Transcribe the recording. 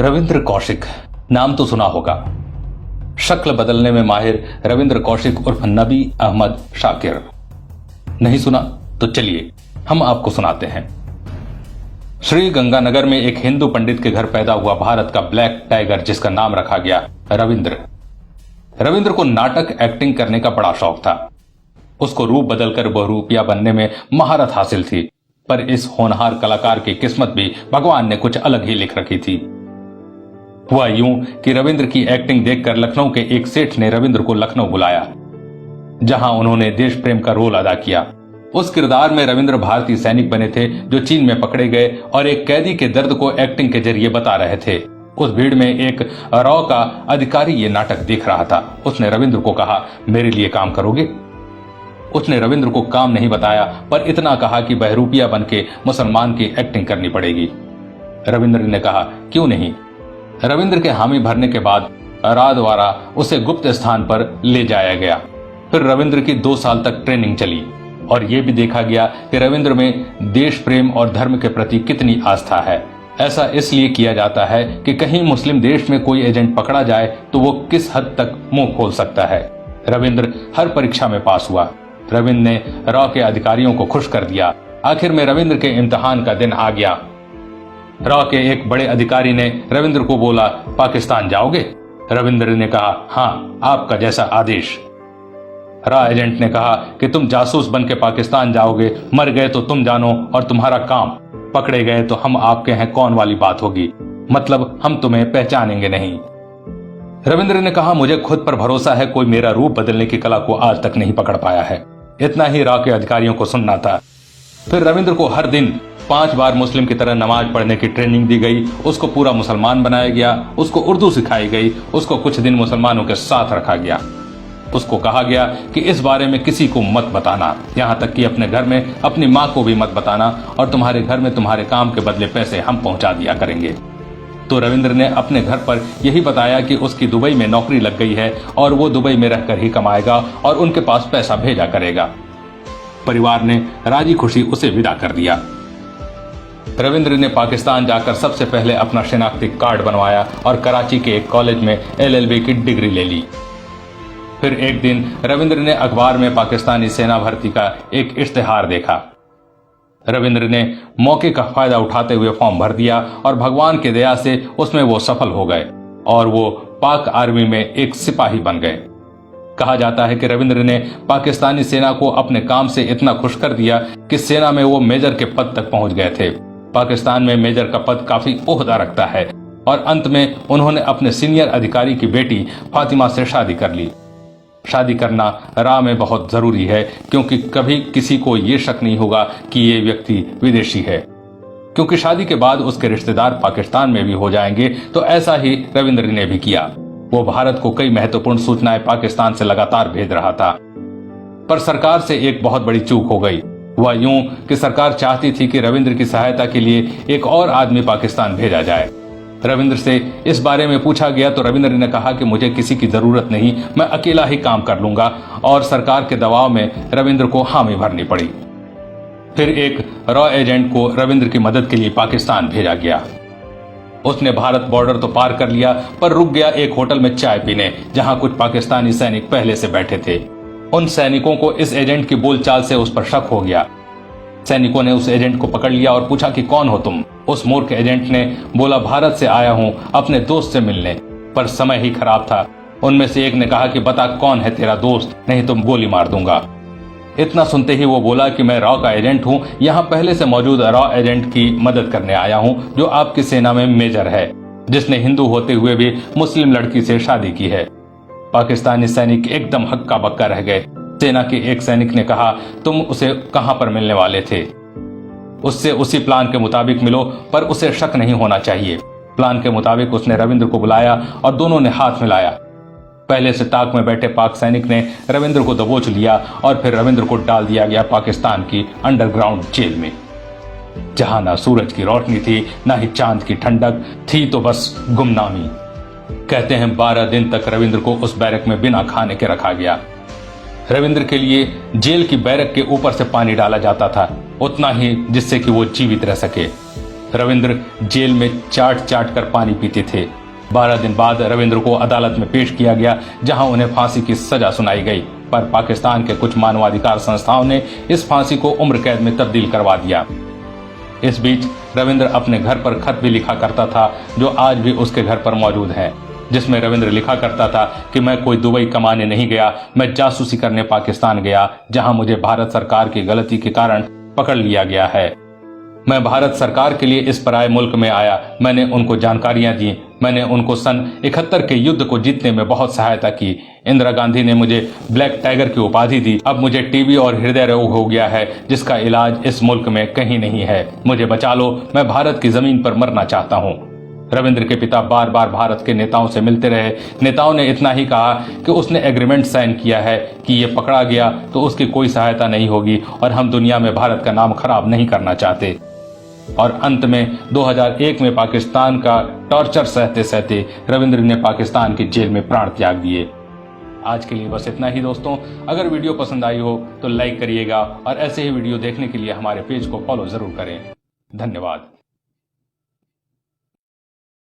रविंद्र कौशिक नाम तो सुना होगा। शक्ल बदलने में माहिर रविंद्र कौशिक उर्फ नबी अहमद शाकिर। नहीं सुना तो चलिए हम आपको सुनाते हैं। श्री गंगानगर में एक हिंदू पंडित के घर पैदा हुआ भारत का ब्लैक टाइगर, जिसका नाम रखा गया रविंद्र। रविंद्र को नाटक एक्टिंग करने का बड़ा शौक था। उसको रूप बदलकर बहुरूपिया बनने में महारत हासिल थी, पर इस होनहार कलाकार की किस्मत भी भगवान ने कुछ अलग ही लिख रखी थी। हुआ यूं कि रविंद्र की एक्टिंग देखकर लखनऊ के एक सेठ ने रविंद्र को लखनऊ बुलाया, जहां उन्होंने देश प्रेम का रोल अदा किया। उस किरदार में रविंद्र भारतीय सैनिक बने थे जो चीन में पकड़े गए और एक कैदी के दर्द को एक्टिंग के जरिए बता रहे थे। उस भीड़ में एक रॉ का अधिकारी ये नाटक देख रहा था। उसने रविंद्र को कहा, मेरे लिए काम करोगे? उसने रविंद्र को काम नहीं बताया, पर इतना कहा कि बहरूपिया बनके मुसलमान की एक्टिंग करनी पड़ेगी। रविंद्र ने कहा, क्यों नहीं। रविंद्र के हामी भरने के बाद रात द्वारा उसे गुप्त स्थान पर ले जाया गया। फिर रविंद्र की 2 साल तक ट्रेनिंग चली और यह भी देखा गया कि रविंद्र में देश प्रेम और धर्म के प्रति कितनी आस्था है। ऐसा इसलिए किया जाता है कि कहीं मुस्लिम देश में कोई एजेंट पकड़ा जाए तो वो किस हद तक मुंह खोल सकता है। रविंद्र हर परीक्षा में पास हुआ। रविंद्र ने रॉ के अधिकारियों को खुश कर दिया। आखिर में रविंद्र के इम्तिहान का दिन आ गया। रॉ के एक बड़े अधिकारी ने रविंद्र को बोला, पाकिस्तान जाओगे? रविंद्र ने कहा, हाँ, आपका जैसा आदेश। रॉ एजेंट ने कहा कि तुम जासूस बन के पाकिस्तान जाओगे, मर गए तो तुम जानो और तुम्हारा काम, पकड़े गए तो हम आपके हैं कौन वाली बात होगी, मतलब हम तुम्हें पहचानेंगे नहीं। रविंद्र ने कहा, मुझे खुद पर भरोसा है, कोई मेरा रूप बदलने की कला को आज तक नहीं पकड़ पाया है। इतना ही रॉ के अधिकारियों को सुनना था। फिर रविंद्र को हर दिन 5 बार मुस्लिम की तरह नमाज पढ़ने की ट्रेनिंग दी गई। उसको पूरा मुसलमान बनाया गया। उसको उर्दू सिखाई गई। उसको कुछ दिन मुसलमानों के साथ रखा गया। उसको कहा गया कि इस बारे में किसी को मत बताना, यहां तक कि अपने घर में अपनी मां को भी मत बताना, और तुम्हारे घर में तुम्हारे काम के बदले पैसे हम पहुंचा दिया करेंगे। तो रविंद्र ने अपने घर पर यही बताया कि उसकी दुबई में नौकरी लग गई है और वो दुबई में रहकर ही कमाएगा और उनके पास पैसा भेजा करेगा। परिवार ने राजी खुशी उसे विदा कर दिया। रविंद्र ने पाकिस्तान जाकर सबसे पहले अपना शिनाख्ती कार्ड बनवाया और कराची के एक कॉलेज में LLB की डिग्री ले ली। फिर एक दिन रविंद्र ने अखबार में पाकिस्तानी सेना भर्ती का एक इश्तिहार देखा। रविंद्र ने मौके का फायदा उठाते हुए फॉर्म भर दिया और भगवान की दया से उसमें वो सफल हो गए और वो पाक आर्मी में एक सिपाही बन गए। कहा जाता है कि रविंद्र ने पाकिस्तानी सेना को अपने काम से इतना खुश कर दिया कि सेना में वो मेजर के पद तक पहुंच गए थे। पाकिस्तान में मेजर का पद काफी ओहदा रखता है और अंत में उन्होंने अपने सीनियर अधिकारी की बेटी फातिमा से शादी कर ली। शादी करना राह में बहुत जरूरी है, क्योंकि कभी किसी को ये शक नहीं होगा कि ये व्यक्ति विदेशी है, क्योंकि शादी के बाद उसके रिश्तेदार पाकिस्तान में भी हो जाएंगे। तो ऐसा ही रविंद्र ने भी किया। वो भारत को कई महत्वपूर्ण सूचनाएं पाकिस्तान से लगातार भेज रहा था, पर सरकार से एक बहुत बड़ी चूक हो गई। वह यूं कि सरकार चाहती थी कि रविंद्र की सहायता के लिए एक और आदमी पाकिस्तान भेजा जाए। रविंद्र से इस बारे में पूछा गया तो रविंद्र ने कहा कि मुझे किसी की जरूरत नहीं, मैं अकेला ही काम कर लूंगा, और सरकार के दबाव में रविंद्र को हामी भरनी पड़ी। फिर एक रॉ एजेंट को रविंद्र की मदद के लिए पाकिस्तान भेजा गया। उसने भारत बॉर्डर तो पार कर लिया, पर रुक गया एक होटल में चाय पीने, जहां कुछ पाकिस्तानी सैनिक पहले से बैठे थे। उन सैनिकों को इस एजेंट की बोलचाल से उस पर शक हो गया। सैनिकों ने उस एजेंट को पकड़ लिया और पूछा कि कौन हो तुम? उस मूर्ख एजेंट ने बोला, भारत से आया हूं अपने दोस्त से मिलने, पर समय ही खराब था। उनमें से एक ने कहा कि बता कौन है तेरा दोस्त, नहीं तो गोली मार दूंगा। इतना सुनते ही वो बोला कि मैं रॉ का एजेंट हूं, यहां पहले से मौजूद रॉ एजेंट की मदद करने आया हूं, जो आपकी सेना में मेजर है, जिसने हिंदू होते हुए भी मुस्लिम लड़की से शादी की है। पाकिस्तानी सैनिक एकदम हक्का बक्का रह गए। सेना के एक सैनिक ने कहा, तुम उसे कहां पर मिलने वाले थे? उससे उसी प्लान के मुताबिक मिलो, पर उसे शक नहीं होना चाहिए। प्लान के मुताबिक उसने रविंद्र को बुलाया और दोनों ने हाथ मिलाया। पहले से ताक में बैठे पाक सैनिक ने रविंद्र को दबोच लिया और फिर रविंद्र को डाल दिया गया पाकिस्तान की अंडरग्राउंड जेल में, जहां ना सूरज की रोशनी थी, ना ही चांद की ठंडक थी, तो बस गुमनामी। कहते हैं 12 दिन तक रविंद्र को उस बैरक में बिना खाने के रखा गया। रविंद्र के लिए जेल की बैरक के ऊपर से पानी डाला जाता था, उतना ही जिससे कि वो जीवित रह सके। रविंद्र जेल में चाट चाट कर पानी पीते थे। 12 दिन बाद रविंद्र को अदालत में पेश किया गया, जहां उन्हें फांसी की सजा सुनाई गई, पर पाकिस्तान के कुछ मानवाधिकार संस्थाओं ने इस फांसी को उम्र कैद में तब्दील करवा दिया। इस बीच रविंद्र अपने घर पर खत भी लिखा करता था, जो आज भी उसके घर पर मौजूद है, जिसमें रविंद्र लिखा करता था कि मैं कोई दुबई कमाने नहीं गया, मैं जासूसी करने पाकिस्तान गया, जहां मुझे भारत सरकार की गलती के कारण पकड़ लिया गया है। मैं भारत सरकार के लिए इस पराये मुल्क में आया, मैंने उनको जानकारियां दी, मैंने उनको सन 71 के युद्ध को जीतने में बहुत सहायता की। इंदिरा गांधी ने मुझे ब्लैक टाइगर की उपाधि दी। अब मुझे टीबी और हृदय रोग हो गया है, जिसका इलाज इस मुल्क में कहीं नहीं है। मुझे बचा लो, मैं भारत की जमीन पर मरना चाहता हूँ। रविंद्र के पिता बार बार भारत के नेताओं से मिलते रहे। नेताओं ने इतना ही कहा कि उसने एग्रीमेंट साइन किया है कि ये पकड़ा गया तो उसकी कोई सहायता नहीं होगी और हम दुनिया में भारत का नाम खराब नहीं करना चाहते। और अंत में 2001 में पाकिस्तान का टॉर्चर सहते सहते रविंद्र ने पाकिस्तान की जेल में प्राण त्याग दिए। आज के लिए बस इतना ही दोस्तों। अगर वीडियो पसंद आई हो तो लाइक करिएगा और ऐसे ही वीडियो देखने के लिए हमारे पेज को फॉलो जरूर करें। धन्यवाद।